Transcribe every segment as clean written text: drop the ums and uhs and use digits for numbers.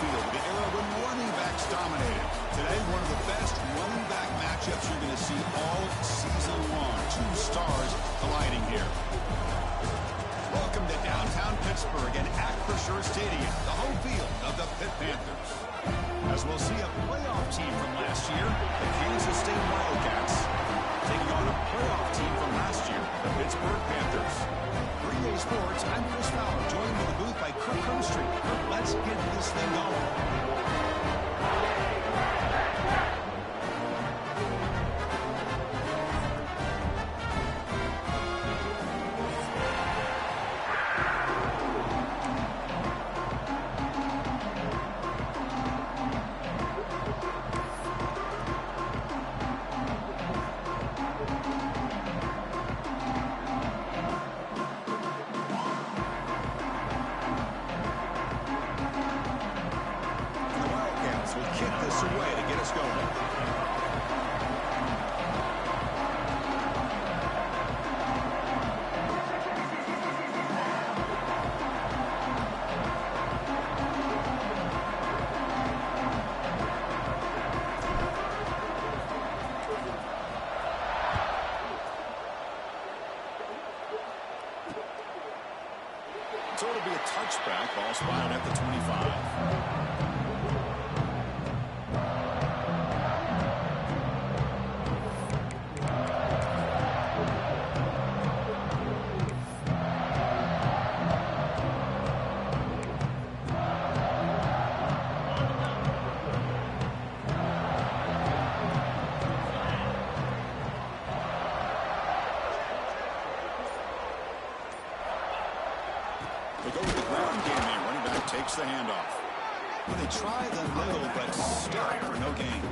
field, the era when running backs dominated. Today, one of the best running back matchups you're going to see all season long. Two stars colliding here. Welcome to downtown Pittsburgh and Yr2 Stadium, the home field of the Pitt Panthers. As we'll see a playoff team from last year, the Kansas State Wildcats, taking on a playoff team from last year, the Pittsburgh Panthers. 3A Sports, I'm Chris Fowler, joined in the booth by Kirk Crumstreet. Kirk, let's get this thing going. So it'll be a touchback, ball spotted at the 25. Takes the handoff. Well, they try the middle, but still for no gain.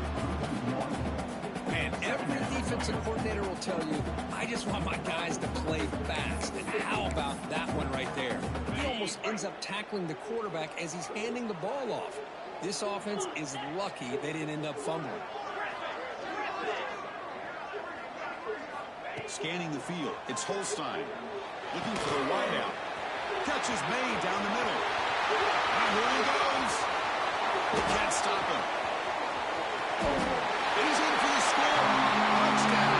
Man, every defensive coordinator will tell you, I just want my guys to play fast. And how about that one right there? He almost ends up tackling the quarterback as he's handing the ball off. This offense is lucky they didn't end up fumbling. Scanning the field, it's Holstein. Looking for the wideout. Catch is made down the middle. And here he goes. They can't stop him. And he's in for the score. Touchdown.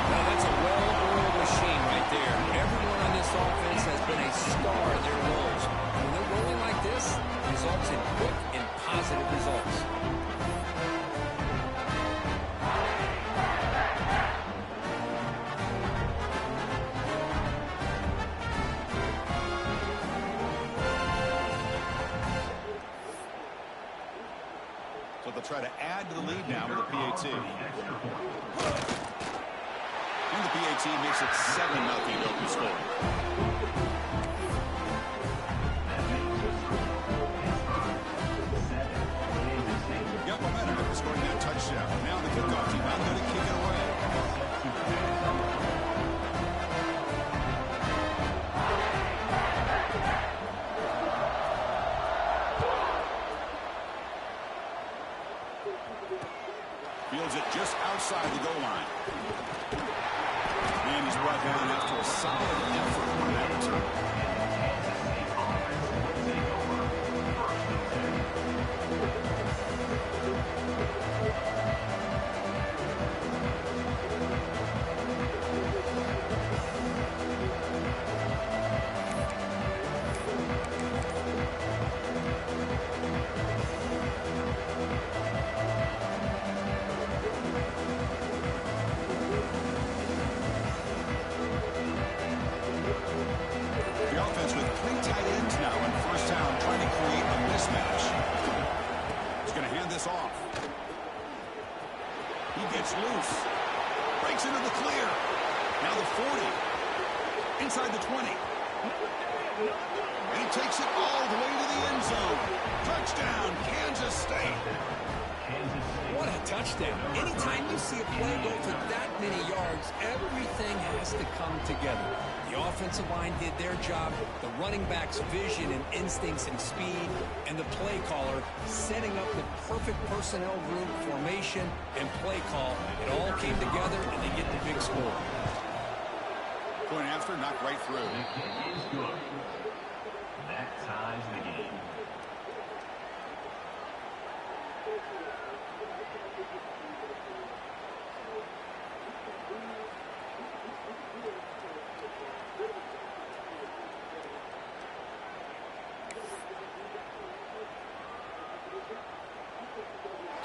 Now that's a well-oiled machine right there. Everyone on this offense has been a star in their roles. When they're rolling like this, it results in quick and positive results. They'll try to add to the lead now with a PAT. And the PAT makes it 7-0 open score. Got momentum after scoring that touchdown. Now the kickoff team out there to kick it away. Fields it just outside the goal line. And he's brought down after a solid effort on that return. Off. He gets loose. Breaks into the clear. Now the 40. Inside the 20. And he takes it all the way to the end zone. Touchdown, Kansas State. What a touchdown. Anytime you see a play go for that many yards, everything has to come together. The offensive line did their job, the running back's vision and instincts and speed, and the play caller setting up the perfect personnel group, formation, and play call. It all came together, and they get the big score. Going after, knocked right through. That time.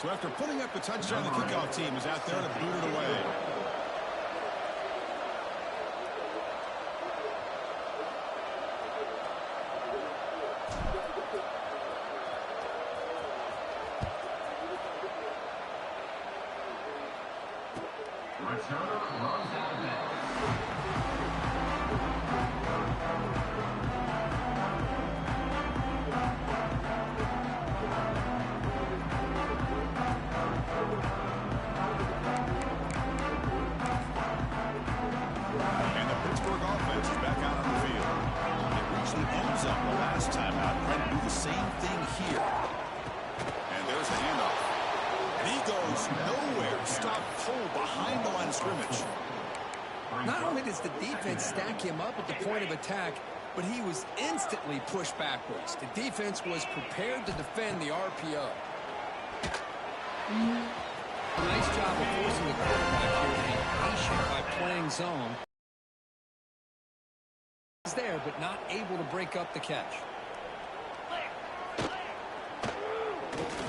So after putting up the touchdown, the kickoff team is out there to boot it away. Not only does the defense stack him up at the point of attack, but he was instantly pushed backwards. The defense was prepared to defend the RPO. Nice job of forcing the quarterback here to be patient by playing zone. He's there, but not able to break up the catch.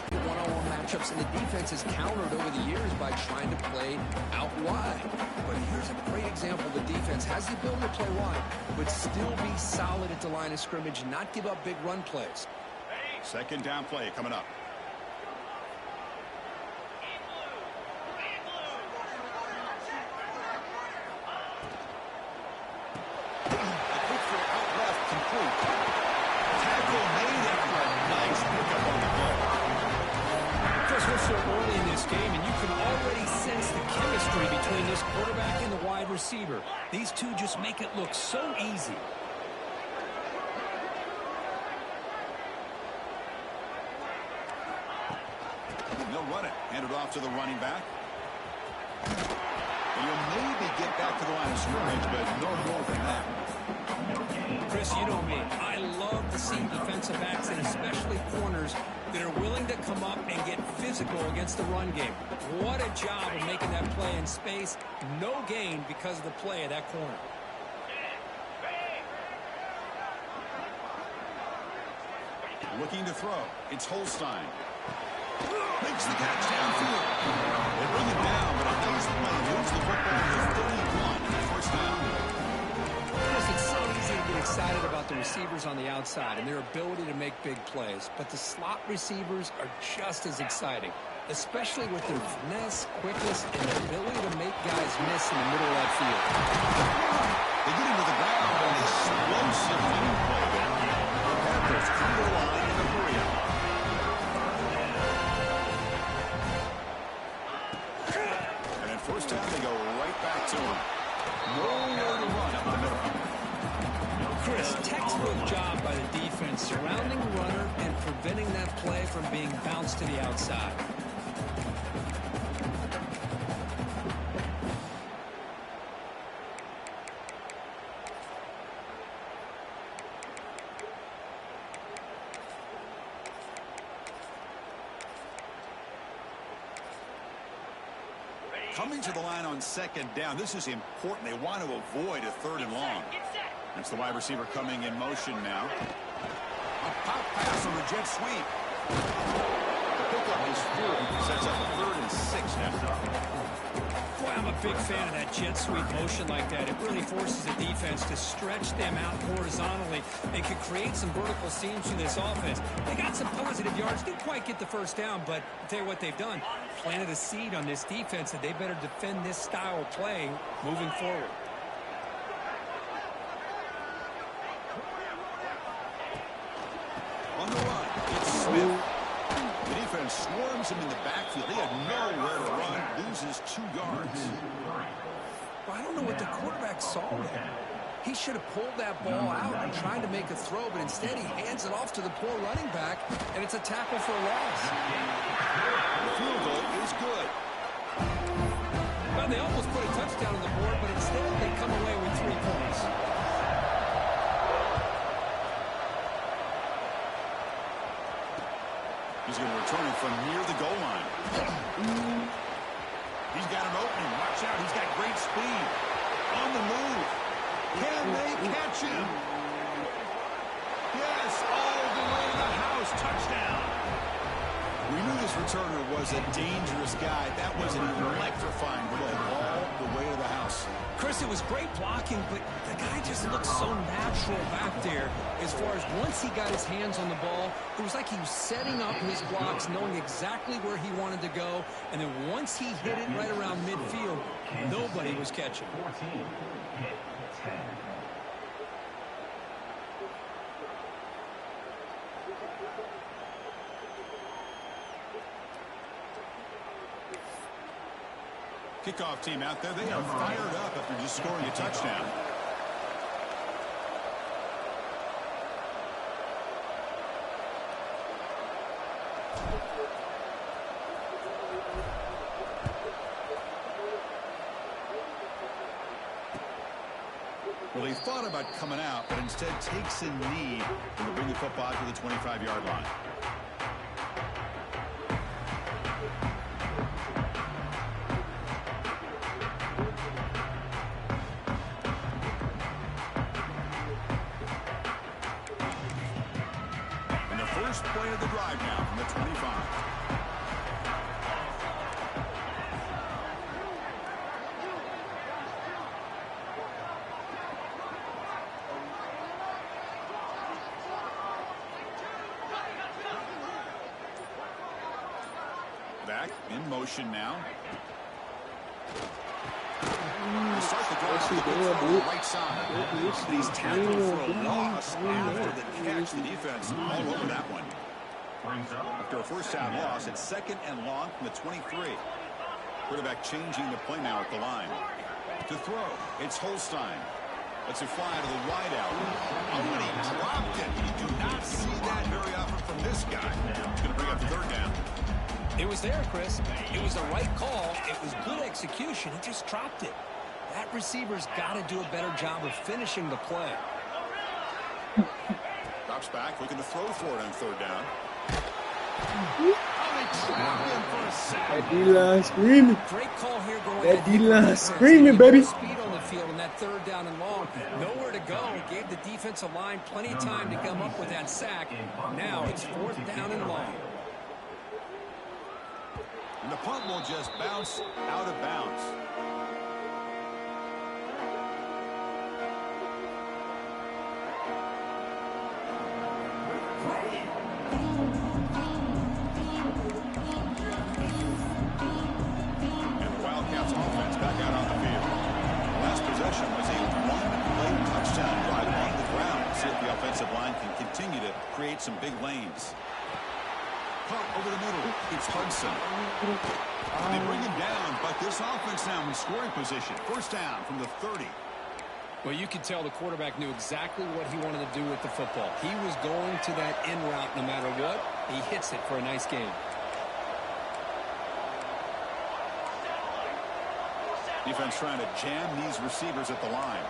One-on-one matchups, and the defense has countered over the years by trying to play out wide. But here's a great example. The defense has the ability to play wide, but still be solid at the line of scrimmage and not give up big run plays. Second down play coming up. So early in this game, and you can already sense the chemistry between this quarterback and the wide receiver. These two just make it look so easy. They'll run it. Hand it off to the running back. And you'll maybe get back to the line of scrimmage, but no more than that. Chris, you know me. I love to see defensive backs, and especially corners, that are willing to come up and get physical against the run game. What a job of making that play in space. No gain because of the play of that corner. Looking to throw. It's Holstein. Makes the catch downfield. They bring it down, but a nice play moves the football to 31 and a first down. It's so easy to get excited about the receivers on the outside and their ability to make big plays, but the slot receivers are just as exciting, especially with their finesse, quickness, and their ability to make guys miss in the middle of that field. They get him to the ground on an explosive running play there. The Panthers come to the line in a hurry up. And at first down, they go right back to him. Nowhere to run up the middle. Chris, textbook job by the defense surrounding the runner and preventing that play from being bounced to the outside. Coming to the line on second down, this is important. They want to avoid a third and long. It's the wide receiver coming in motion now. A pop pass on the jet sweep. The pickup is 4. Sets up a 3rd and 6 now. Boy, I'm a big fan of that jet sweep motion like that. It really forces the defense to stretch them out horizontally and can create some vertical seams for this offense. They got some positive yards. Didn't quite get the first down, but I'll tell you what they've done. Planted a seed on this defense that they better defend this style of play moving forward. On the run, it's Smith. The defense swarms him in the backfield. He had nowhere to run. Loses 2 yards. Well, I don't know what the quarterback saw there. He should have pulled that ball out and tried to make a throw, but instead he hands it off to the poor running back, and it's a tackle for a loss. The field goal is good. Well, they almost put a touchdown on the board, but instead they come away with 3 points. He's going to return it from near the goal line. He's got an opening. Watch out. He's got great speed. On the move. Can they catch him? Yes, all the way to the house. Touchdown. We knew this returner was a dangerous guy. That was an electrifying play all the way to the house. Chris, it was great blocking, but the guy just looked so natural back there. As far as once he got his hands on the ball, it was like he was setting up his blocks, knowing exactly where he wanted to go. And then once he hit it right around midfield, nobody was catching. 14, hit 10. Kickoff team out there. They are fired up after just scoring a touchdown. Well, he thought about coming out, but instead takes a knee and will bring the football to the 25-yard line. First play of the drive now from the 25. Back in motion now. Start the drive on the right side. He's tackled for a loss after the catch. The defense all over that one. After a first down loss, it's 2nd and long from the 23. Quarterback changing the play now at the line. To throw, it's Holstein. Lets it fly to the wideout. Oh, and he dropped it. You do not see that very often from this guy. It's going to bring up 3rd down. It was there, Chris. It was the right call. It was good execution. He just dropped it. That receiver's got to do a better job of finishing the play. Drops back, looking to throw for it on 3rd down. That D-line screaming. Great call here going. That D-line screaming, baby. Speed on the field on that 3rd down and long. Nowhere to go. Gave the defensive line plenty of time to come up with that sack. Now it's 4th down and long. And the punt will just bounce out of bounds. Create some big lanes. Punt over the middle. It's Hudson. They bring him down, but this offense now in scoring position. 1st down from the 30. Well, you could tell the quarterback knew exactly what he wanted to do with the football. He was going to that end route no matter what. He hits it for a nice gain. Defense trying to jam these receivers at the line.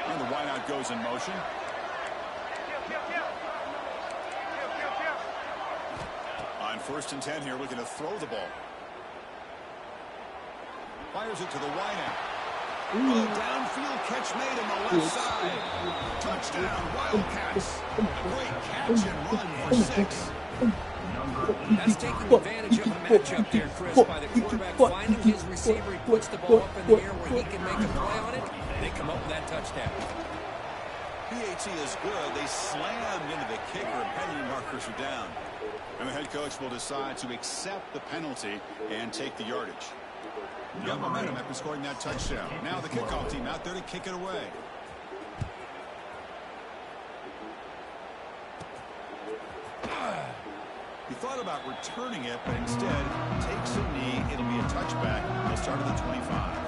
And the wideout goes in motion. On 1st and 10 here, looking to throw the ball. Fires it to the wideout. Oh, downfield catch made on the left side. Touchdown, Wildcats. A great catch and run for 6. That's taking advantage of a matchup there, Chris, by the quarterback finding his receiver. He puts the ball up in the air where he can make a play on it. They come up with that touchdown. PAT is good. They slammed into the kicker, and penalty markers are down. And the head coach will decide to accept the penalty and take the yardage. Got momentum after scoring that touchdown. Now the kickoff team out there to kick it away. He thought about returning it, but instead takes a knee. It'll be a touchback. He'll start at the 25.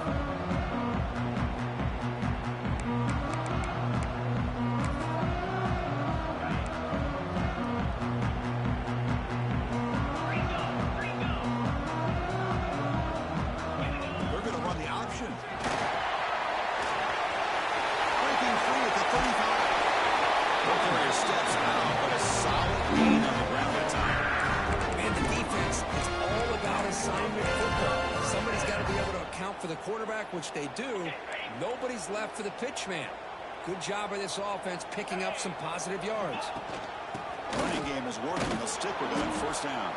For the quarterback, which they do, nobody's left for the pitch man. Good job by this offense picking up some positive yards. Running game is working. They'll stick with it on first down.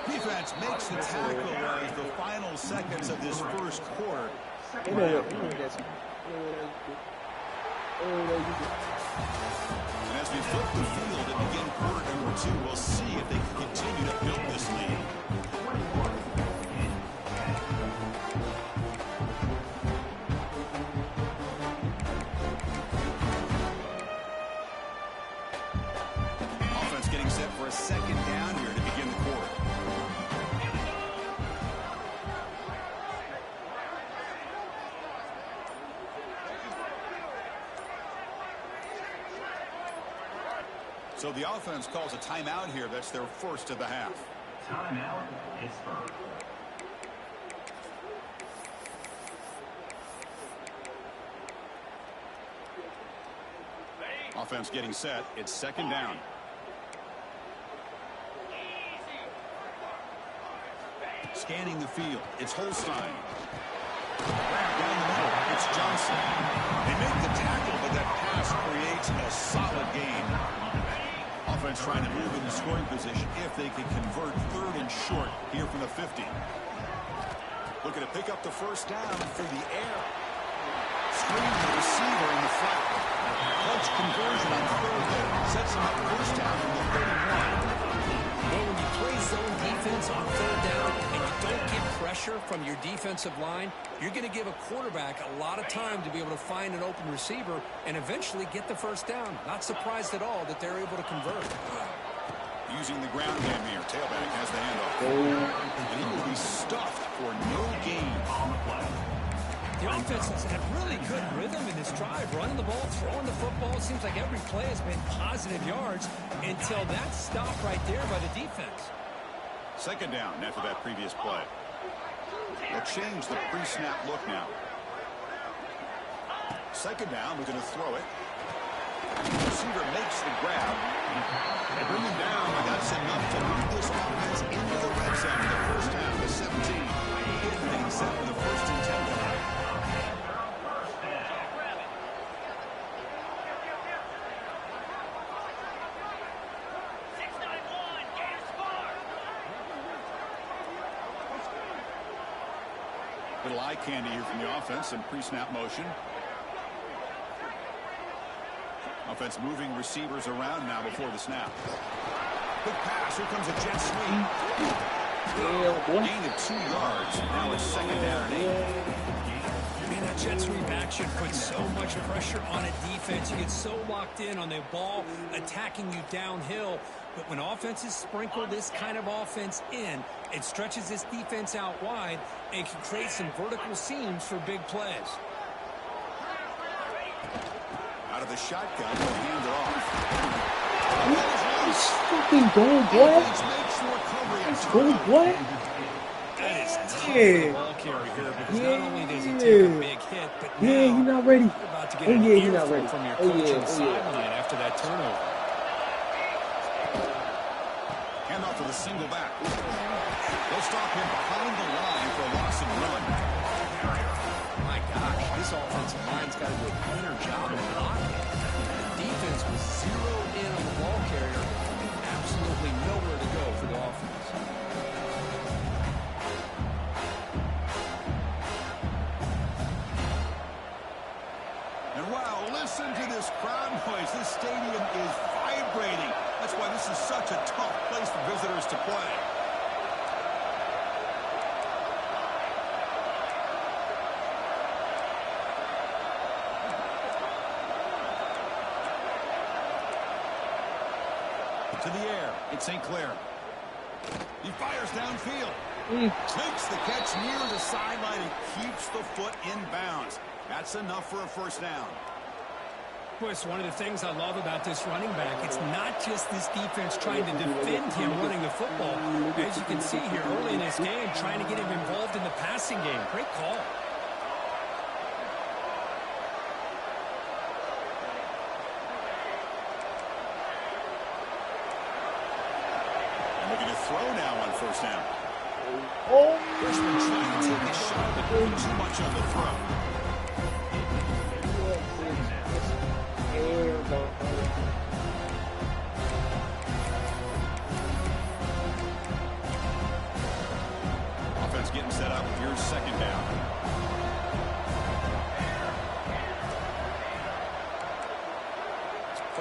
Defense makes the tackle as the final seconds of this first quarter. And as we flip the field and begin quarter number 2, we'll see if they can continue to build this lead. Offense getting set for a second down here to begin the quarter. So the offense calls a timeout here. That's their first of the half. Timeout, Pittsburgh. Offense getting set. It's second down. Scanning the field. It's Holstein. Down the middle. It's Johnson. They make the tackle, but that pass creates a solid gain. Offense trying to move in the scoring position if they can convert third and short here from the 50. Looking to pick up the first down through the air. Screen the receiver in the flat. Clutch conversion on third there. Sets him up first down from the 31. Well, when you play zone defense on third down and you don't get pressure from your defensive line, you're going to give a quarterback a lot of time to be able to find an open receiver and eventually get the first down. Not surprised at all that they're able to convert. Using the ground game here. Tailback has the handoff. And he will be stuffed for no gain on the play. The offense has had really good rhythm in this drive, running the ball, throwing the football. It seems like every play has been positive yards until that stop right there by the defense. Second down after that previous play. They'll change the pre-snap look now. Second down, we're going to throw it. The receiver makes the grab. They bring him down, but that's enough to move this offense into the red zone. The first down to 17. Getting things set for the first and 10. Little eye candy here from the offense and pre-snap motion. Offense moving receivers around now before the snap. Quick pass. Here comes a jet sweep. Gain of 2 yards. Now it's second down and 8. Man, that jet sweep action puts so much pressure on a defense. You get so locked in on the ball attacking you downhill. But when offenses sprinkle this kind of offense in, it stretches this defense out wide and can create some vertical seams for big plays. Out of the shotgun, he'll hand it off. He's fucking going, boy. He's going, boy. That is tough for the ball carrier here because not only does he take a big hit, but now he's not ready. you're about to get an earful from your coach on the sideline after that turnover. Handoff to the single back. They'll stop him behind the line for a loss and run. My gosh, this offensive line's got to do a better job of blocking. The defense was zeroed in on the ball carrier. Absolutely nowhere to go for the offense. And wow, listen to this crowd noise. This stadium is vibrating. That's why this is such a tough place for visitors to play. To the air, it's St. Clair. He fires downfield. Makes the catch near the sideline and keeps the foot in bounds. That's enough for a first down. Boy, it's one of the things I love about this running back. It's not just this defense trying to defend him running the football. As you can see here early in this game, trying to get him involved in the passing game. Great call. Looking to throw now on first down. Oh, Freshman trying to take a shot, but too much on the throw.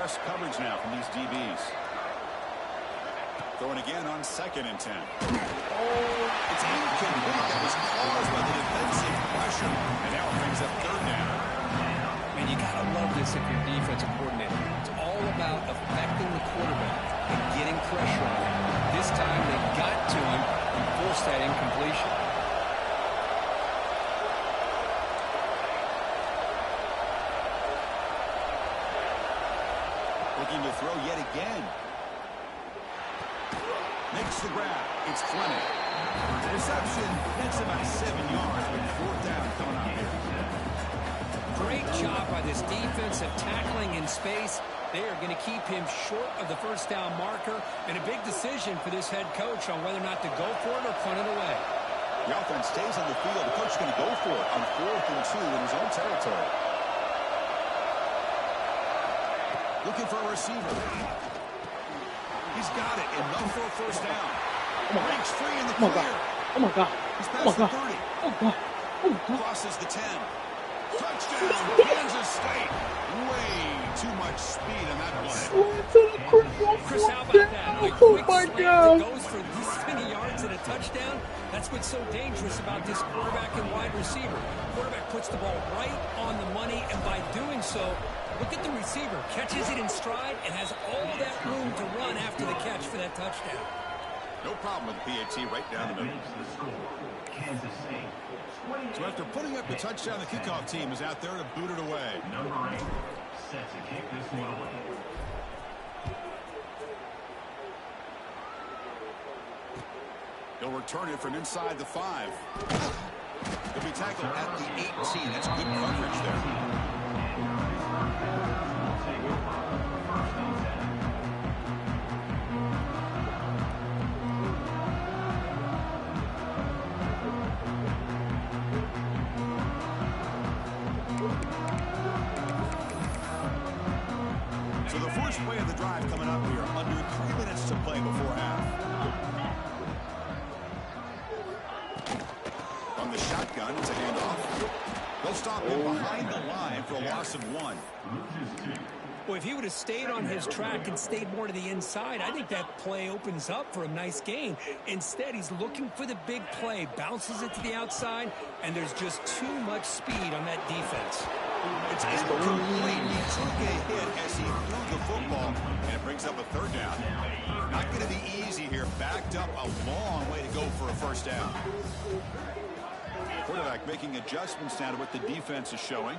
press coverage now from these DBs. Throwing again on 2nd and 10. It's incomplete. That was caused by the defensive pressure. And now it brings up 3rd down. Man, you got to love this if you're defensive coordinator. It's all about affecting the quarterback and getting pressure on him. This time they got to him and forced that incompletion. Looking to throw yet again. Makes the grab. It's Fleming. Reception. That's about 7 yards with 4th down coming up here. Great job by this defense of tackling in space. They are going to keep him short of the 1st down marker, and a big decision for this head coach on whether or not to go for it or punt it away. The offense stays on the field. The coach is going to go for it on 4th and 2 in his own territory. Looking for a receiver. He's got it. Enough for a 1st down. Breaks free in the clear. Oh my God. He's Oh my past the God. 30. Oh God. Oh my God. Crosses the 10. Touchdown, Kansas State. Way too much speed on that play. Chris, how about that? A Oh quick my slant God. that goes for this many yards and a touchdown. That's what's so dangerous about this quarterback and wide receiver. Quarterback puts the ball right on the money, and by doing so, look at the receiver. Catches it in stride and has all that room to run after the catch for that touchdown. No problem with the PAT right down the middle. Kansas State. So after putting up the touchdown, the kickoff team is out there to boot it away. Number 8 set to kick this one away. He'll return it from inside the 5. He'll be tackled at the 18. That's good coverage there. So the first play of the drive coming up here. Under 3 minutes to play before half. From the shotgun, it's a handoff. They'll stop him behind the line for a loss of 1. Well, if he would have stayed on his track and stayed more to the inside, I think that play opens up for a nice gain. Instead, he's looking for the big play, bounces it to the outside, and there's just too much speed on that defense. It's incomplete. He took a hit as he threw the football, and it brings up a 3rd down. Not going to be easy here. Backed up a long way to go for a 1st down. Quarterback making adjustments now to what the defense is showing.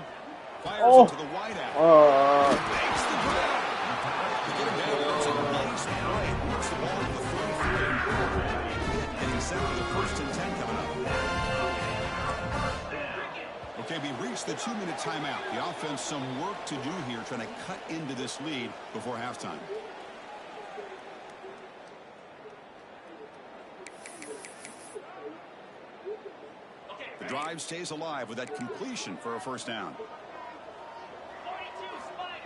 Fires it to the wideout. Makes the grab. To get him down, it's a nice play. Puts the ball to the 33. Getting set for the 1st and 10 coming up. Okay, we reached the 2-minute timeout. The offense some work to do here, trying to cut into this lead before halftime. The drive stays alive with that completion for a 1st down.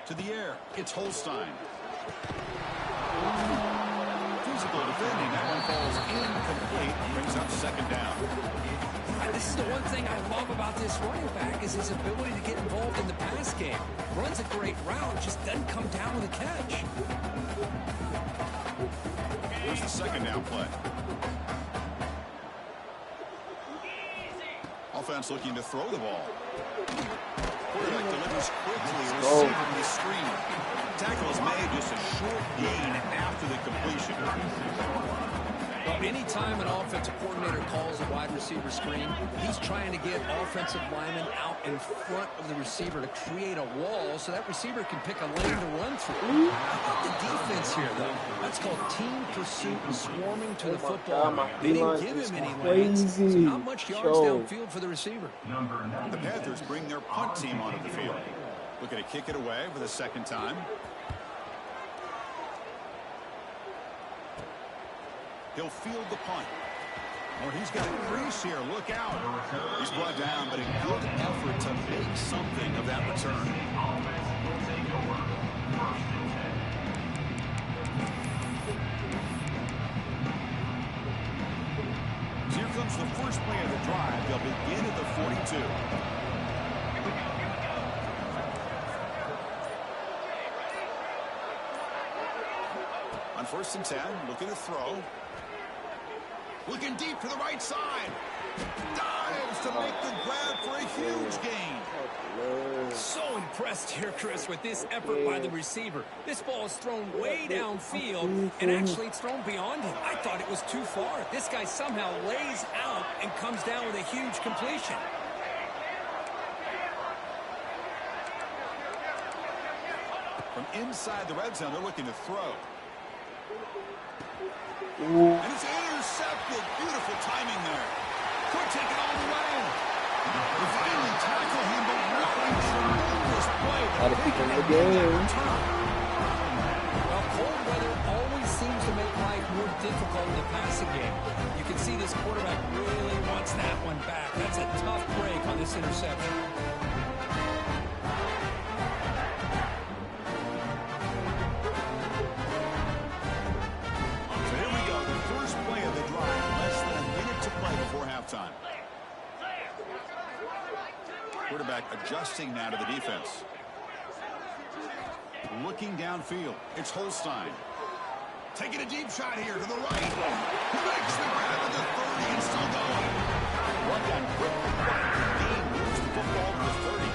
To the air, it's Holstein. Physical defending. That one falls incomplete. Brings up 2nd down. This is the one thing I love about this running back is his ability to get involved in the pass game. Runs a great route, just doesn't come down with a catch. Here's the 2nd down play. Offense looking to throw the ball. Quarterback delivers quickly, receiving the screen. Tackle is made, just a short gain after the completion. Well, anytime an offensive coordinator calls a wide receiver screen, he's trying to get offensive linemen out in front of the receiver to create a wall so that receiver can pick a lane to run through. Look at the defense here, though. That's called team pursuit and swarming to the football. They didn't give him any lanes, so not much yards downfield for the receiver. The Panthers bring their punt team onto the field. Looking to kick it away for the 2nd time. He'll field the punt. Oh, he's got a crease here. Look out. He's brought down, but a good effort to make something of that return. So here comes the first play of the drive. They'll begin at the 42. first and 10, looking to throw. Looking deep to the right side. Dives to make the grab for a huge gain. So impressed here, Chris, with this effort by the receiver. This ball is thrown way downfield, and actually it's thrown beyond him. I thought it was too far. This guy somehow lays out and comes down with a huge completion. From inside the red zone, they're looking to throw. And it's intercepted. Beautiful timing there. Could take it all the way. They finally tackle him, but what a tremendous play. A lot of people in the game. Well, cold weather always seems to make life more difficult in the passing game. You can see this quarterback really wants that one back. That's a tough break on this interception. Time. Quarterback adjusting now to the defense. Looking downfield. It's Holstein. Taking a deep shot here to the right. He makes the grab at the 30 and still going. One down quickly. He moves the football to the 30.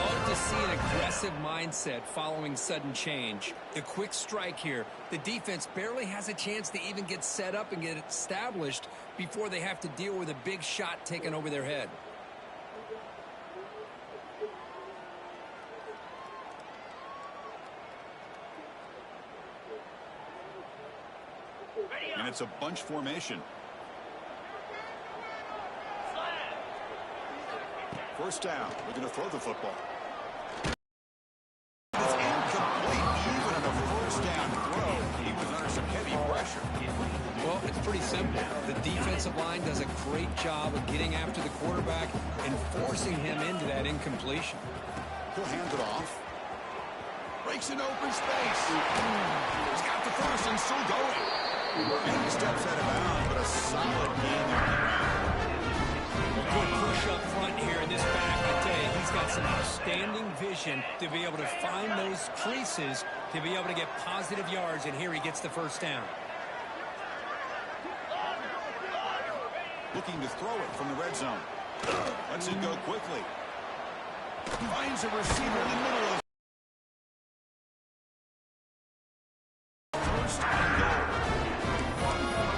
Love to see an aggressive mindset following sudden change. The quick strike here. The defense barely has a chance to even get set up and get established before they have to deal with a big shot taken over their head. And it's a bunch formation. First down. We're going to throw the football. It's incomplete. Even on a first down throw, he was under some heavy pressure. Well, it's pretty simple. The defensive line does a great job of getting after the quarterback and forcing him into that incompletion. He'll hand it off. Breaks an open space. He's got the first and still going. And he steps out of bounds, but a solid game on the ground. Good push up front here in this back. I tell you, he's got some outstanding vision to be able to find those creases, to be able to get positive yards, and here he gets the first down. Looking to throw it from the red zone. Lets it go quickly. Finds a receiver in the middle of first and goal.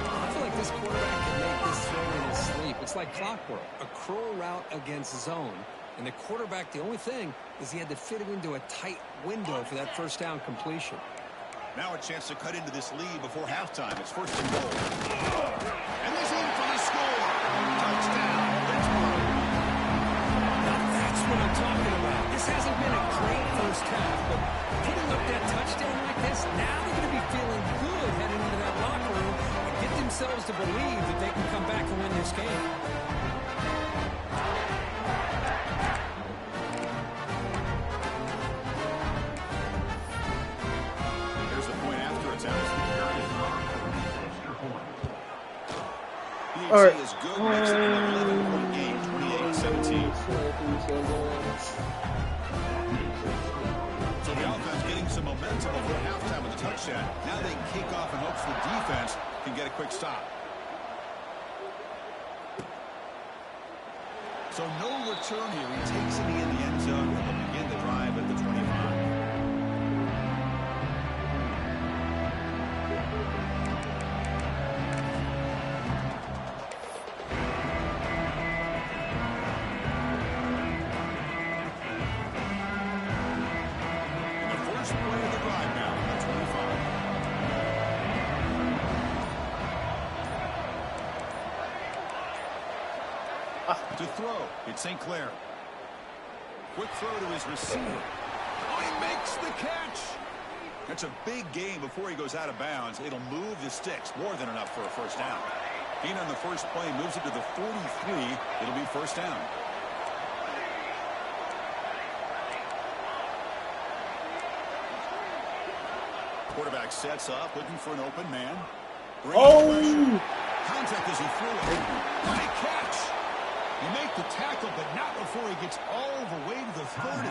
I feel like this quarterback can make this throw in his sleep. It's like clockwork, a curl route against zone. And the quarterback, the only thing is he had to fit it into a tight window for that first down completion. Now a chance to cut into this lead before halftime. It's first and goal. And he's in for the score. Touchdown, Pittsburgh. Now that's what I'm talking about. This hasn't been a great first half, but putting up that touchdown like this, now they're going to be feeling good heading into that locker room and get themselves to believe that they can come back and win this game. All right. Is good. Makes it an 11-point game, 28-17. So the offense getting some momentum before halftime with a touchdown. Now they kick off in hopes the defense can get a quick stop. So no return here. He takes it in the end zone and will begin the drive at the 25. To throw, it's St. Clair. Quick throw to his receiver. Oh, he makes the catch. That's a big gain before he goes out of bounds. It'll move the sticks, more than enough for a first down. Being on the first play moves it to the 43. It'll be first down. Quarterback sets up, looking for an open man. Contact as he threw it. What a catch! You make the tackle, but not before he gets all the way to the 30.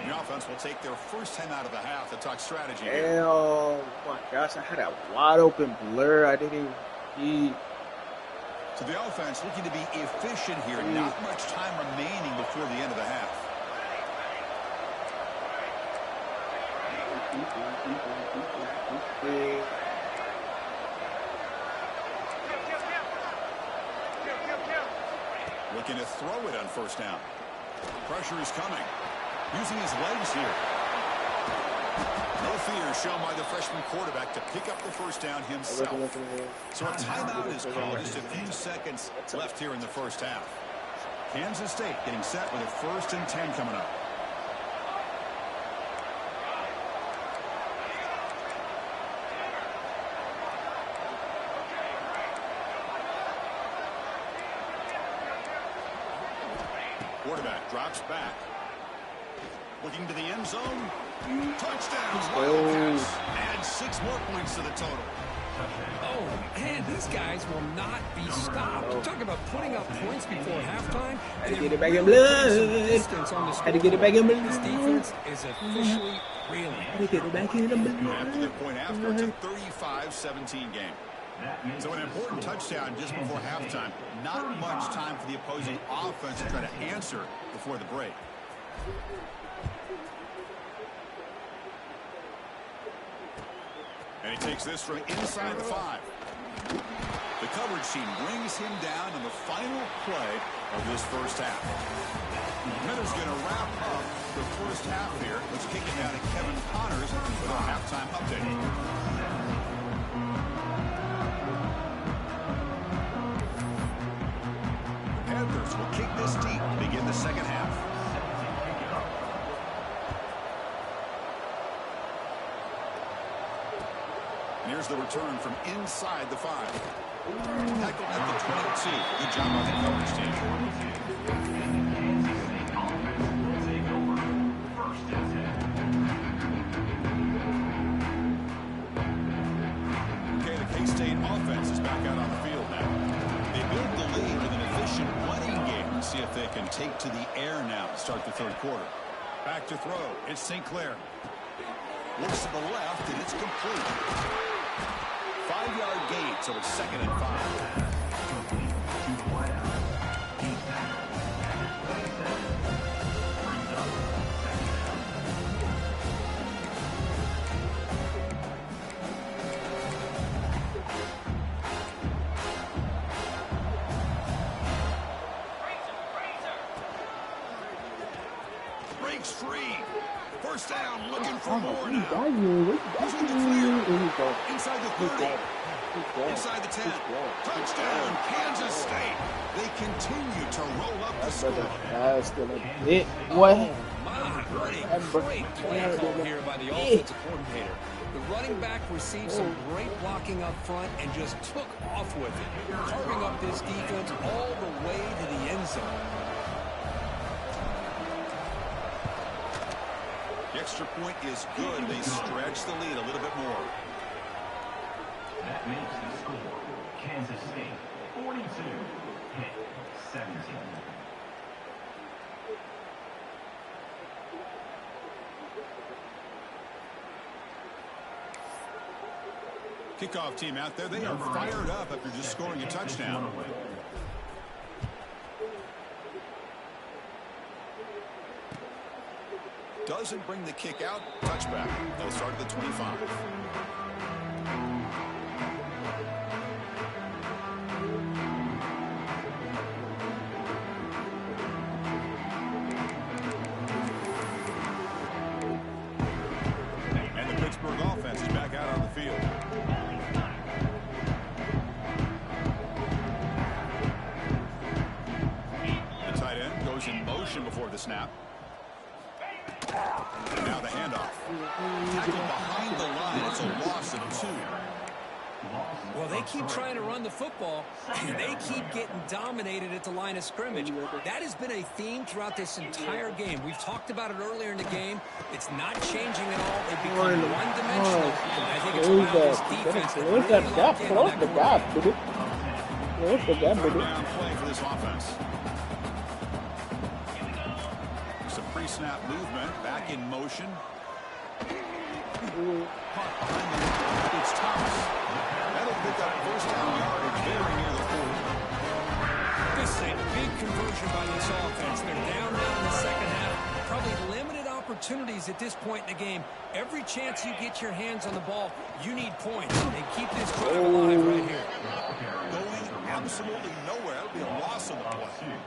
The offense will take their first time out of the half to talk strategy. Oh my gosh, I had a wide open blur. I didn't even. So the offense looking to be efficient here. Not much time remaining before the end of the half. Looking to throw it on first down. Pressure is coming. Using his legs here. No fear shown by the freshman quarterback to pick up the first down himself. So a timeout is called. Just a few seconds left here in the first half. Kansas State getting set with a 1st and 10 coming up. Quarterback drops back. Looking to the end zone. Touchdown. Add 6 more points to the total. Oh, man, these guys will not be stopped. Talk about putting up points before halftime. Had to get it back in blood. Had to get it back in blood. This defense is officially reeling. Had to get it back in blood. After the point after, it's a 35-17 game. So an important touchdown just before halftime. Not much time for the opposing offense to try to answer before the break. And he takes this from inside the 5. The coverage team brings him down in the final play of this first half. Miller's going to wrap up the first half here. Let's kick it down to Kevin Connors with our halftime update. Panthers will kick this deep to begin the second half. And here's the return from inside the 5. Tackle at the 22. Good job on the coverage team. Okay, the K-State offense is back out on the field now. They built the lead with an efficient running game. Let's see if they can take to the air now to start the third quarter. Back to throw. It's St. Clair. Looks to the left, and it's complete. 5-yard gain, so it's 2nd and 5. Breaks free. First down, looking for more now. Using the clear. Inside the 30. Inside the 10. Touchdown, Kansas State. They continue to roll up the score. That's still a bit. What? What a great play call here by the offensive coordinator. The running back received some great blocking up front and just took off with it, carving up this defense all the way to the end zone. The extra point is good. They stretch the lead a little bit more. That makes the score Kansas State 42, Pitt 17. Kickoff team out there. They are fired up after just scoring a touchdown. Doesn't bring the kick out. Touchback. They'll start at the 25. And the Pittsburgh offense is back out on the field. The tight end goes in motion before the snap. And now the handoff. Tackled behind the line. It's a loss of 2. Well, they keep trying to run the football, and they keep getting dominated at the line of scrimmage. That has been a theme throughout this entire game. We've talked about it earlier in the game. It's not changing at all. They become one-dimensional. And I think it's allowed this defense to really lock in on that quarterback. Third down play for this offense. Some Pre-snap movement, back in motion. Caught behind the line. It's Thomas. That'll pick up first down yardage very near the 40. This is a big conversion by this offense. They're down now in the second half. Probably limited opportunities at this point in the game. Every chance you get your hands on the ball, you need points. And keep this drive alive right here. Going absolutely nowhere. That'll be a loss of the play.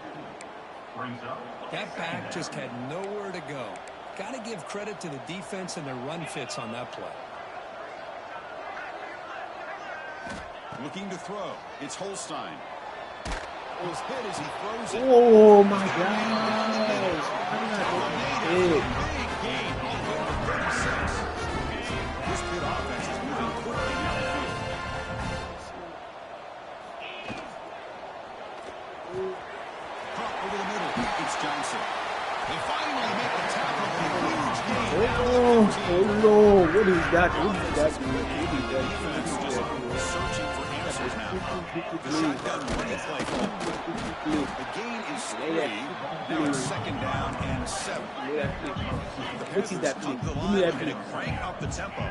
That back just had nowhere to go. Got to give credit to the defense and their run fits on that play. Looking to throw. It's Holstein. Was hit as he throws it. Oh my gosh. Big gain all the way to 36. This Pitt offense is moving quickly down the field. Caught over the middle. It's Johnson. They finally make the tackle. Huge gain. Oh no. What is that? What is that? Defense just searching for answers now. The shotgun running play. The gain is 3. Now it's second down and 7. The Panthers took the line and going to crank up the tempo.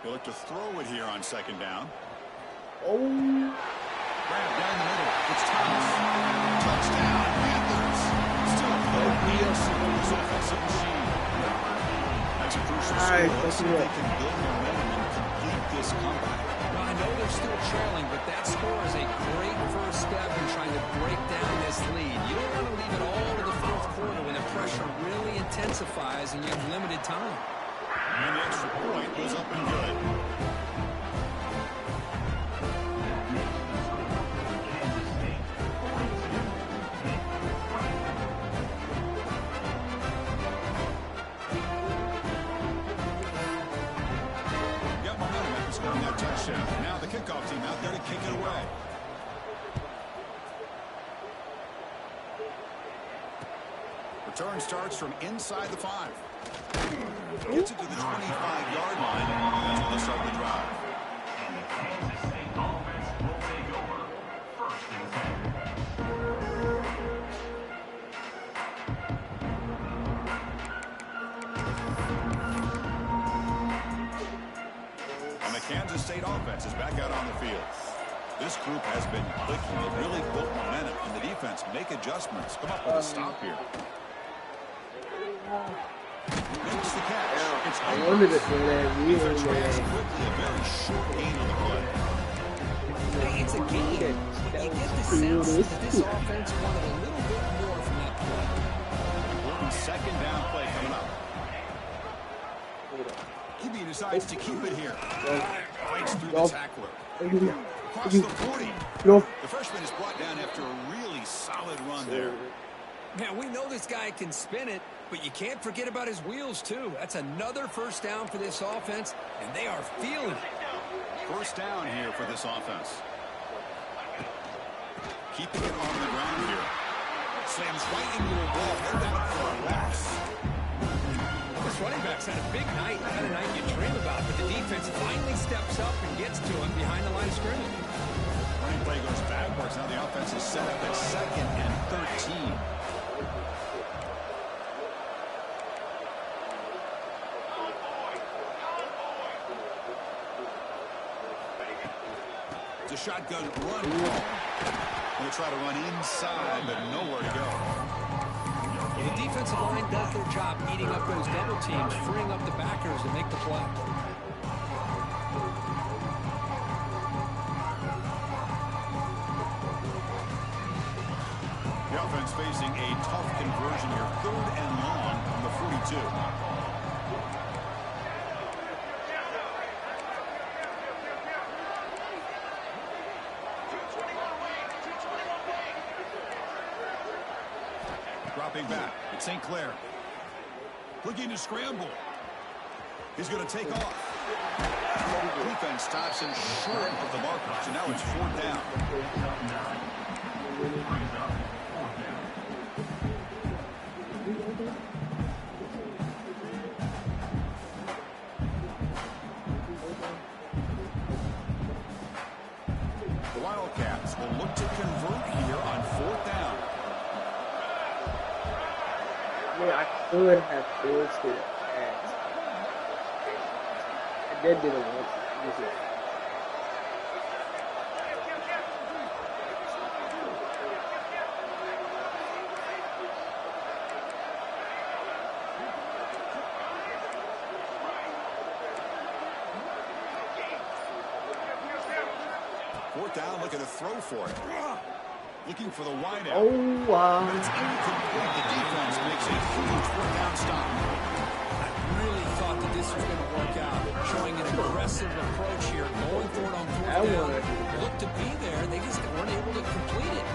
They look to throw it here on second down. Oh. Grab down the middle. It's Thomas. Touchdown, Panthers. Still no answer for this offensive machine. That's a crucial score. Let's see if they can build momentum and complete this comeback. Well, I know they're still trailing, but that score is a great first step in trying to break down this lead. You don't want to leave it all to the fourth quarter when the pressure really intensifies and you have limited time. And the extra point goes up and good. That touchdown. Now the kickoff team out there to kick it away. Return starts from inside the 5. Gets it to the 25-yard line. That's when they'll start the drive. And the Kansas State offense will take over. First and 10. And the Kansas State offense is back out on the field. This group has been clicking. They've really built momentum, and the defense make adjustments. Come up with a stop here. Makes the catch. It's I wanted it for that. defense reacts quickly. A very short gain on the play. Hey, it's a game, but you get the sense that this offense wanted a little bit more from that play. Important second down play coming up. QB decides to keep it here. Fights through the tackler. Across the 40. The freshman is brought down after a really solid run there. Man, we know this guy can spin it, but you can't forget about his wheels, too. That's another first down for this offense, and they are feeling it. First down here for this offense. Keeping it on the ground here. Slams right into a wall. Head down for a loss. This running back's had a big night, the kind of night you dream about, but the defense finally steps up and gets to him behind the line of scrimmage. Running play goes backwards. Now the offense is set up at 2nd and 13. It's a shotgun run. They'll try to run inside, but nowhere to go. The defensive line does their job eating up those double teams, freeing up the backers to make the play. The offense facing a tough conversion here. 3rd and long from the 42. Dropping back. It's St. Clair. Looking to scramble. He's going to take off. Defense stops him short of the marker. So now it's 4th down. The Wildcats will look to convert here on 4th down. I could have forced it pass. And then didn't want to use it. Fourth down, looking to throw for it. Looking for the wide out. Oh, wow. But it's incomplete. The defense makes a huge fourth down stop. I really thought that this was going to work out. Showing an aggressive approach here. Going for it on fourth down. Looked to be there. They just weren't able to complete it.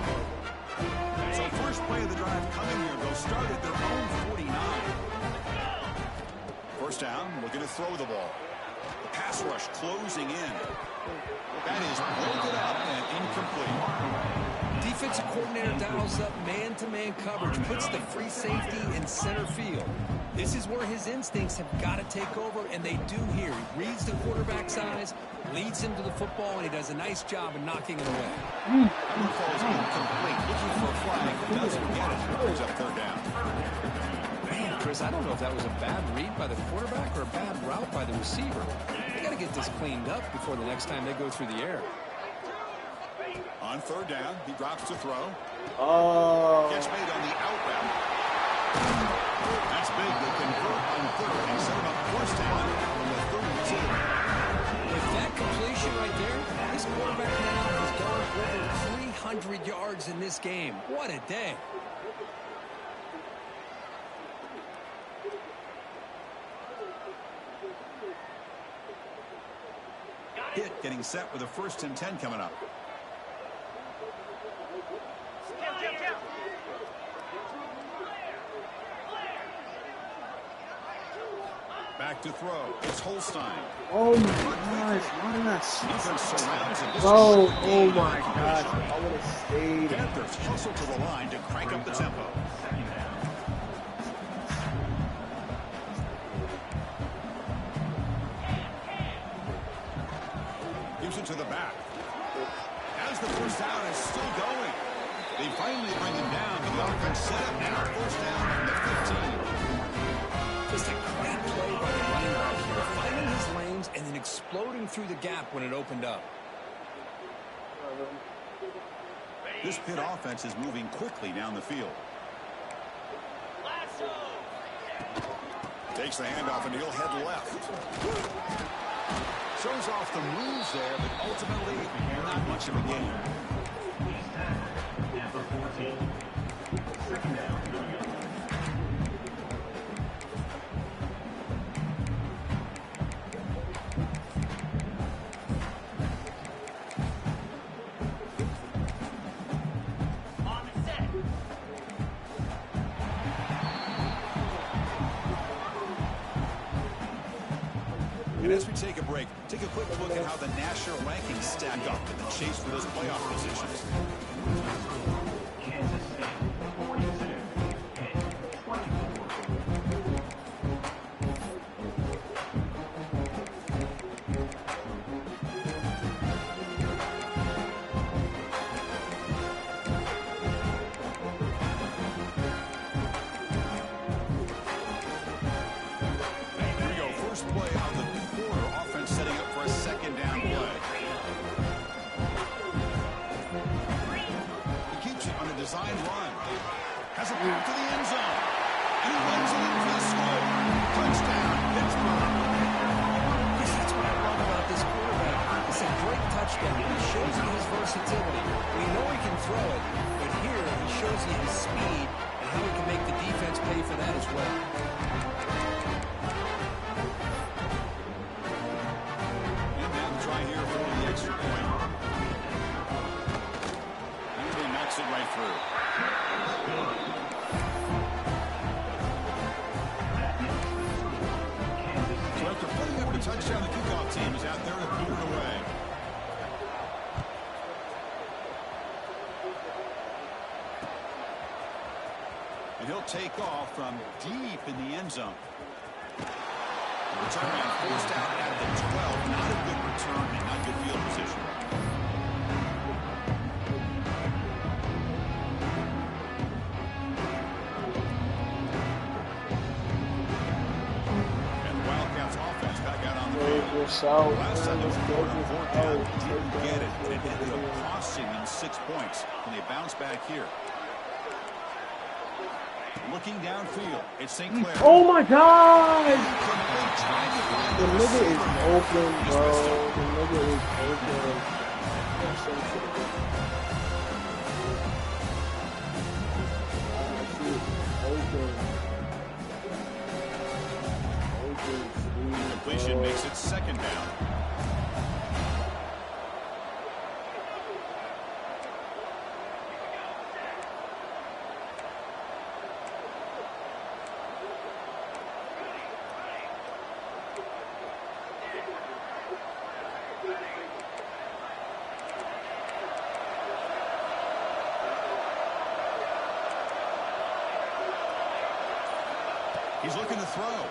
So first play of the drive coming here. They'll start at their own 49. First down, looking to throw the ball. The pass rush closing in. That is broken up and incomplete. Defensive coordinator dials up man-to-man coverage, puts the free safety in center field. This is where his instincts have got to take over, and they do here. He reads the quarterback's eyes, leads him to the football, and he does a nice job of knocking it away. That falls incomplete. Looking for a flag. Doesn't get it. Brings up third down. Man, Chris, I don't know if that was a bad read by the quarterback or a bad route by the receiver. They got to get this cleaned up before the next time they go through the air. On third down, he drops to throw. Oh. Catch made on the out route. That's big. They convert on third and set him up first down from the 32. With that completion right there, this quarterback now has gone over 300 yards in this game. What a day. Hit getting set with a 1st and 10 coming up. Back to throw. It's Holstein. Oh my gosh, what did I see? Defense surrounds him. Oh my gosh, I would have stayed. Panthers hustle to the line to crank up the tempo. Gives it to the back. As the first down is still going. They finally bring him down. The offense set up now. First down from the 15. Just a great play by the running back here, finding his lanes and then exploding through the gap when it opened up. This Pitt offense is moving quickly down the field. Takes the handoff and he'll head left. Shows off the moves there, but ultimately not much of a gain. Number 14. Second down. And as we take a break, take a quick look at how the national rankings stack up in the chase for those playoff positions. Kansas State 42 and 24. Here we go. First play of the quarter. Offense setting up for a second down play. He keeps it on a design run. Has a path to the end zone. And he runs it in for the score. Touchdown, Pittsburgh. Yes, that's what I love about this quarterback. It's a great touchdown. He shows you his versatility. We know he can throw it, but here he shows you his speed and how he can make the defense pay for that as well. And now to try here for the extra point. And he knocks it right through. So after putting up a touchdown, the kickoff team is out there to put it away. And he'll take off from deep in the end zone. Return man forced out at the 12. Not a good return and not good field position. South. Last time they were on fourth down, didn't get it, and it ended up costing them 6 points. And they bounce back here. Looking downfield, it's St. Clair. Oh my God! The nigga is open, bro. The nigga is open. Completion makes it second down. He's looking to throw.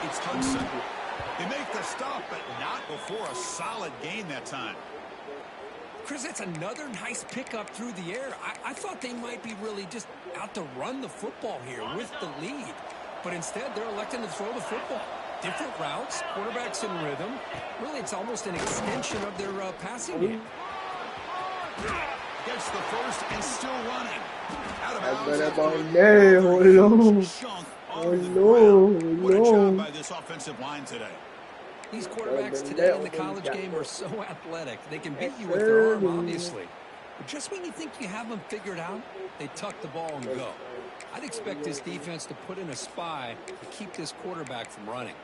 It's Hudson. They make the stop, but not before a solid gain that time. Chris, that's another nice pickup through the air. I thought they might be really just out to run the football here with the lead. But instead, they're electing to throw the football. Different routes, quarterbacks in rhythm. Really, it's almost an extension of their passing game. Gets the first and still running. Out of bounds. What a job by this offensive line today. These quarterbacks today in the college game are so athletic. They can beat you with their arm, obviously. But just when you think you have them figured out, they tuck the ball and go. I'd expect this defense to put in a spy to keep this quarterback from running.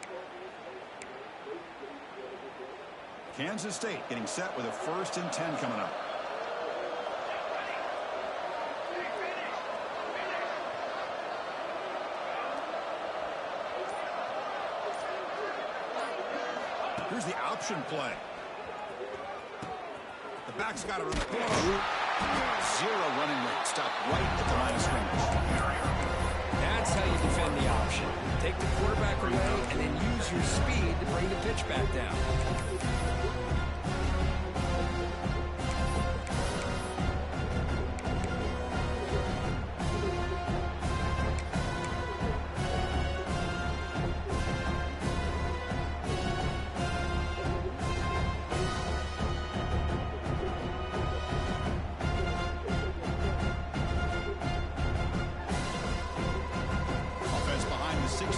Kansas State getting set with a 1st and 10 coming up. Here's the option play. The back's got it on the pitch. 0 running rate. Stop right at the line of scrimmage. That's how you defend the option. Take the quarterback away and then use your speed to bring the pitch back down.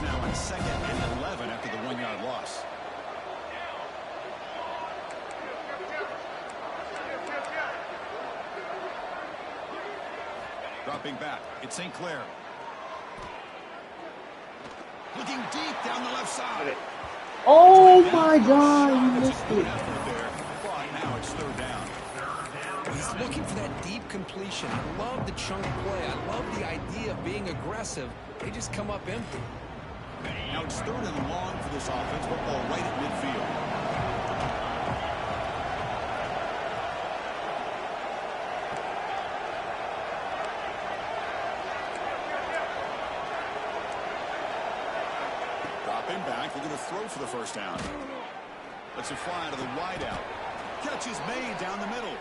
Now on 2nd and 11 after the 1-yard loss. Dropping back, it's St. Clair. Looking deep down the left side. Oh my God, you missed it. Now it's 3rd down. He's looking for that deep completion. I love the chunk play. I love the idea of being aggressive. They just come up empty. Now it's 3rd and long for this offense. Football right at midfield. Dropping back. They're going to throw for the 1st down. Lets it fly to the wide out. Catch is made down the middle.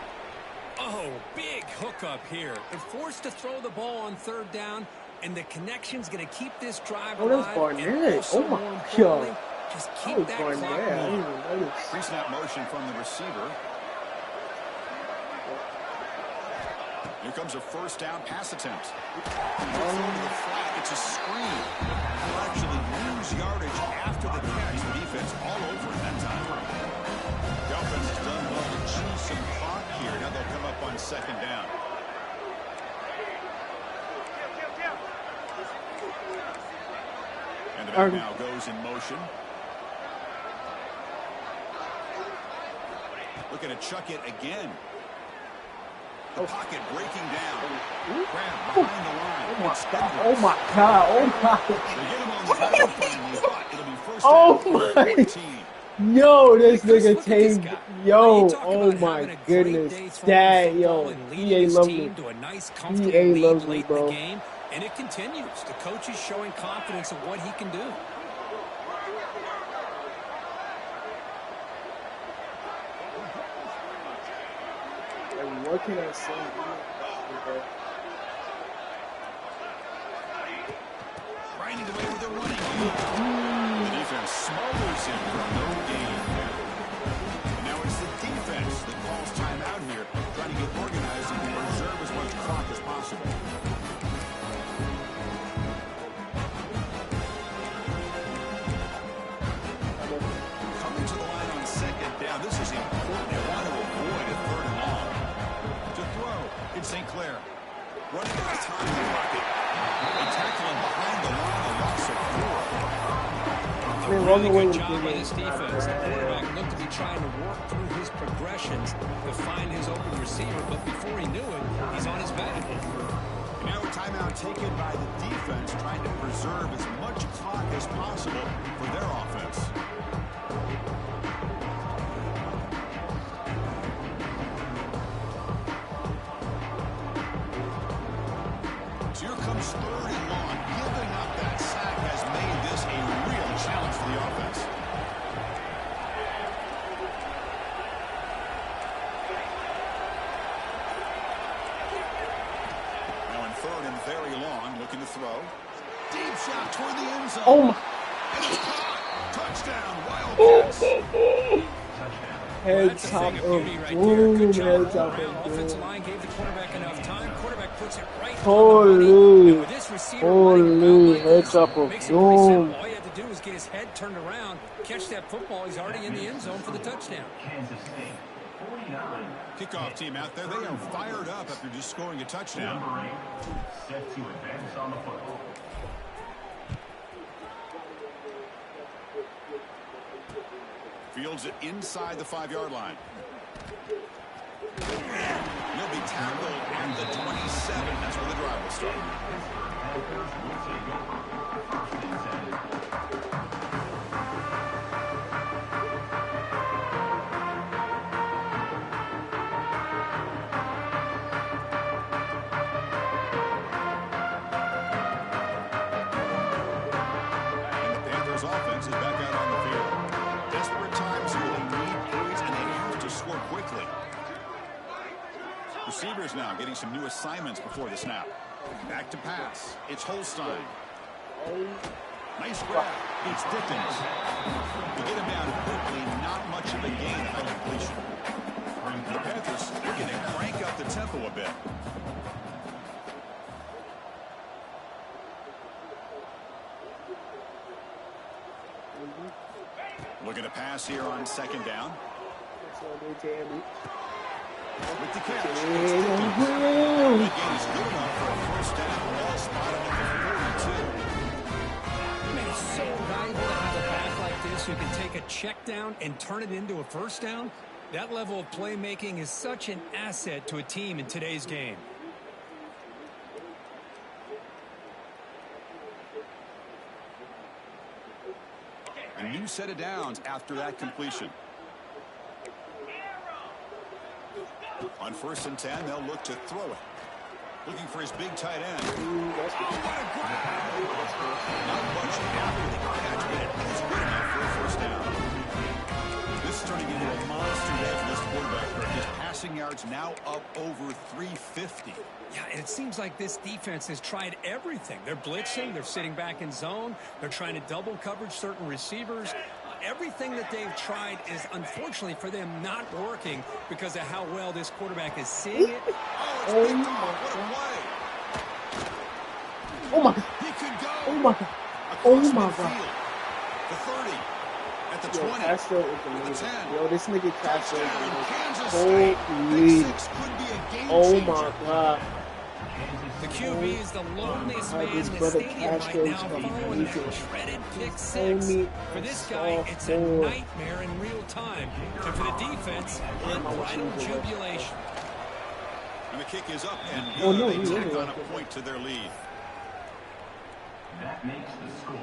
Oh, big hookup here. They're forced to throw the ball on 3rd down. And the connection's going to keep this drive alive. That's Barnett. Oh my God. Just keep that clock moving. Pre-snap motion from the receiver. Here comes a 1st down pass attempt. It's a screen. They'll actually lose yardage after the catch. The defense all over it that time. The offense has done well to chew some clock here. Now they'll come up on 2nd down. And the back now goes in motion. Looking to chuck it again. The pocket breaking down. Grab behind the line. Oh my God. Oh my God. Oh my. Yo, this nigga tamed. Yo, oh my goodness. Dad, yo. EA loves me. EA loves me, bro. And it continues. The coach is showing confidence of what he can do. And what can I say? Grinding away with the running. The defense smothers him for no gain. And now it's the defense that calls timeout here, trying to get organized and preserve as much clock as possible. Coming to the line on second down. This is important. They want to avoid a third and long. To throw, it's St. Clair. Running out of time in the pocket. They tackle him behind the line, a loss of 4. A really good job by this defense. The quarterback looked to be trying to work through his progressions to find his open receiver, but before he knew it, he's on his back. And now a timeout taken by the defense, trying to preserve as much clock as possible for their offense. So here comes third and long. Giving up that sack has made this a real challenge for the offense. Now in third and very long, looking to throw. Deep shot toward the end zone. Oh my. And it's caught. Touchdown, Wildcats. Head top of boom, head top of Offensive boom. line gave the quarterback enough time. Quarterback puts it right Holy, holy, head top of makes it pretty boom. simple. All you have to do is get his head turned around, catch that football. He's already in the end zone for the touchdown. Kansas State 49. Kickoff team out there. They are fired up after just scoring a touchdown. Number 8 set to advance on the football. Fields it inside the 5-yard line. He'll be tackled at the 27. That's where the drive will start. Panthers will take over. First and 10. And the Panthers offense is back out on the field. Desperate times here. They need points and they have to score quickly. Receivers now getting some new assignments before the snap. Back to pass. It's Holstein. Nice grab. It's Dickens. To get him down quickly, not much of a gain on completion. The Panthers looking to crank up the tempo a bit. Looking to pass here on second down. With the catch. It's Dickens. The gain is good enough for a first down. Ball spotted at the 42. Man, it's so valuable to have a back like this who can take a check down and turn it into a first down. That level of playmaking is such an asset to a team in today's game. A new set of downs after that completion. On first and 10, they'll look to throw it. Looking for his big tight end. Oh, what a grab! Not much after the catch, but it is good enough for a first down. This is turning into a monster day for this quarterback. His passing yards now up over 350. Yeah, and it seems like this defense has tried everything. They're blitzing, they're sitting back in zone, they're trying to double coverage certain receivers. Everything that they've tried is, unfortunately for them, not working because of how well this quarterback is seeing it. Oh, it's picked off. What a play. Oh my. He could go. Oh my God. Across Oh my midfield. God. The 30. At the Yo, 20. Castro is At the amazing. 10. Yo, this nigga Castro is Touchdown, amazing. Kansas State. Holy. Big 6 could be a game Oh changer. my God. The QB is the loneliest man His in the brother stadium right Castro's now following that amazing. shredded pick six. Homie, For this guy, it's a sophomore. nightmare in real time. And for the defense, unbridled jubilation. And the kick is up and Oh, no, they he tack really on a liked it. point to their lead. That makes the score.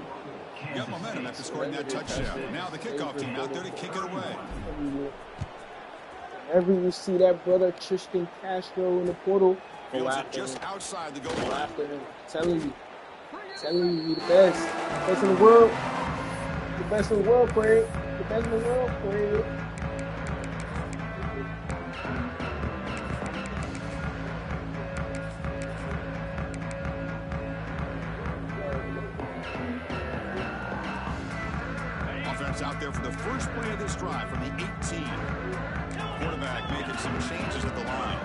Got Kansas momentum State after scoring that touchdown. Now the kickoff team out there to kick it away. Whenever you see that brother Tristan Castro in the portal, go Fields it after just him. outside the goal Go line. after him. Telling you, you the best. Best in the world. The best in the world, Craig. The best in the world, Craig. there for the first play of this drive from the 18. Quarterback making some changes at the line.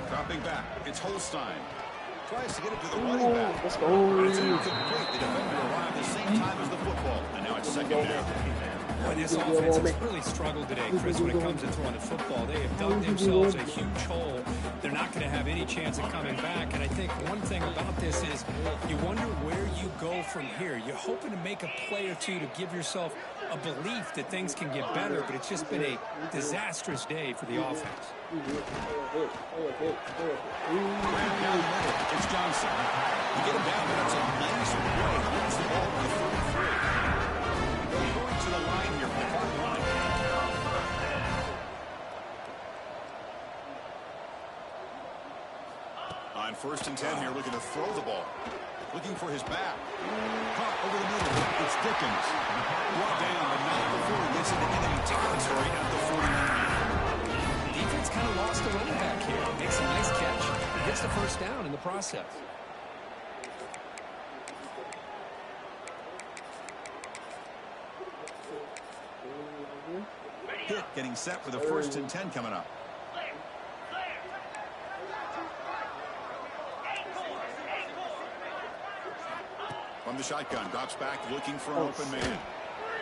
Dropping back. It's Holstein. Tries to get it to the running back. Let's go. It's incomplete. The defender arrived at the same time as the football. And now it's second down. Boy, this offense has really struggled today, Chris, when it comes to throwing the football. They have dug themselves a huge hole. They're not going to have any chance of coming back. And I think one thing about this is you wonder where you go from here. You're hoping to make a play or two to give yourself a belief that things can get better, but it's just been a disastrous day for the offense. It's Johnson. You get him down, but it's a nice play. He gets the ball to the 33. They're going to the line here for the far line. On 1st and 10 here, looking to throw the ball. Looking for his back. Caught over the middle. It's Dickens. Brought down, but not before he gets into enemy territory at the 49. Defense kind of lost the running back here. Makes a nice catch. He gets the first down in the process. Hit getting set for the 1st and 10 coming up. From the shotgun, drops back looking for an open man.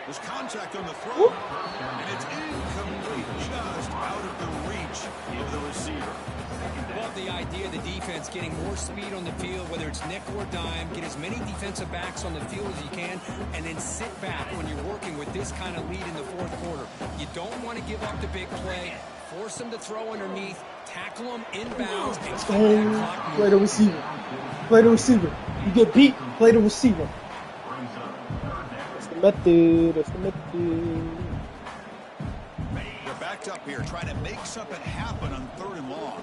There's contact on the throw, and it's incomplete, just out of the reach of the receiver. Love the idea of the defense getting more speed on the field, whether it's nickel or dime. Get as many defensive backs on the field as you can, and then sit back when you're working with this kind of lead in the 4th quarter. You don't want to give up the big play. Force them to throw underneath, tackle them inbounds, and keep that clock moving. Play the receiver. Play the receiver. You get beat, play the receiver. That's the method. That's the method. They're backed up here, trying to make something happen on 3rd and long.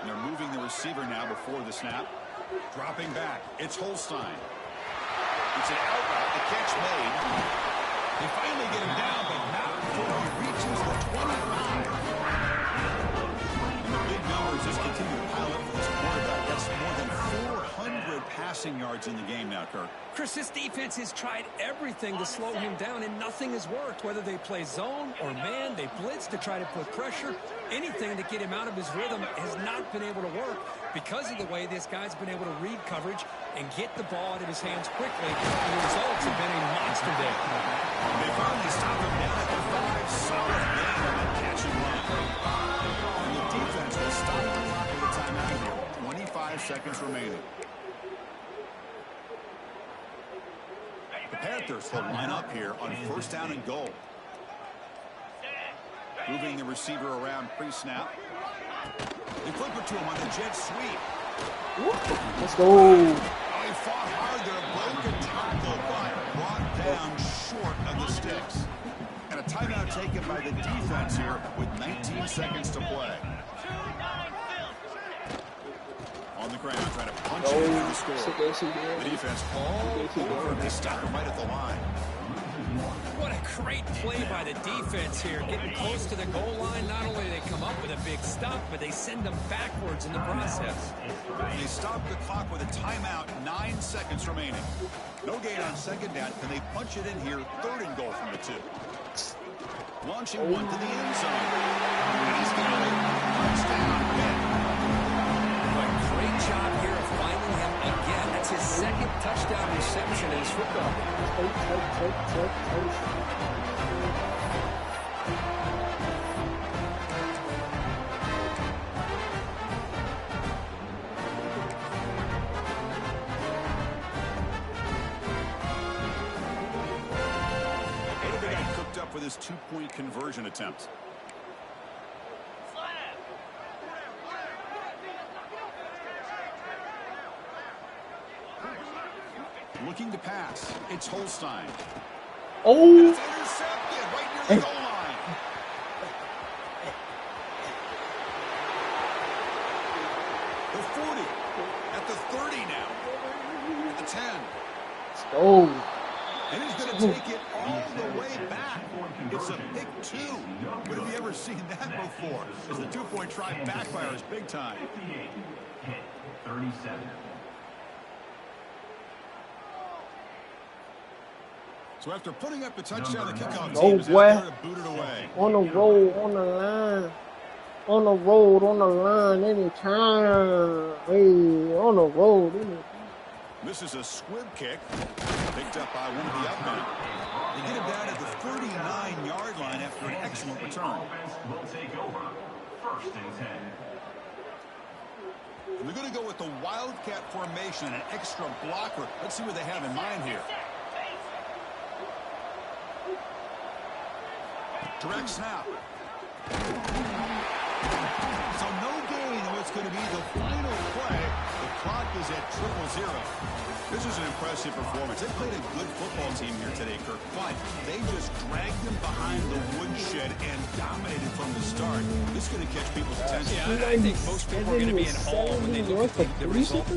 And they're moving the receiver now before the snap. Dropping back. It's Holstein. It's an out route. The catch made. They finally get him down, but not before he reaches the 25. And the big numbers just continue to pile up for this quarterback. That's more than 400 passing yards in the game now, Kirk. Chris, this defense has tried everything to slow him down, and nothing has worked. Whether they play zone or man, they blitz to try to put pressure. Anything to get him out of his rhythm has not been able to work because of the way this guy's been able to read coverage and get the ball out of his hands quickly. And the results have been a monster day. They finally stop him down at the 5. Solid game on that catch and run. And the defense will stop the clock with a timeout here. 25 seconds remaining. The Panthers will line up here on 1st down and goal. Moving the receiver around pre-snap. They flip it to him on the jet sweep. Let's go. Oh, he fought hard there. Broken tackle, but brought down short of the sticks. And a timeout taken by the defense here with 19 seconds to play. On the ground, trying to punch it into the score. The defense all over him. They stop him right at the line. What a great play by the defense here. Getting close to the goal line, not only do they come up with a big stop, but they send them backwards in the process. They stop the clock with a timeout, 9 seconds remaining. No gain on 2nd down. Can they punch it in here? 3rd and goal from the 2. Launching one to the end zone. And he's got it. Touchdown. Great job here of finding him again. That's his 2nd touchdown reception in his football. They got cooked up for this 2-point conversion attempt. Looking to pass. It's Holstein. Oh. It's intercepted right near the goal line. The 40. At the 30 now. At the 10. Let's go. And he's going to take it all the way back. It's a pick 2. When have you ever seen that before? As the 2-point try backfires big time. 37. So after putting up the touchdown, the kickoff Go, team is boy. out there to boot it away. On the road, on the line. On the road, on the line, anytime. Hey, on the road, anytime. This is a squib kick, picked up by one of the upmen. They get him down at the 39-yard line after an excellent return. Offense will take over. 1st and 10. We're going to go with the Wildcat formation and an extra blocker. Let's see what they have in mind here. Direct snap. So no gain on what's going to be the final play. The clock is at 0-0. This is an impressive performance. They played a good football team here today, Kirk, but they just dragged them behind the woodshed and dominated from the start. This is going to catch people's attention. Yeah, I think most people are going to be in awe when they look at the result.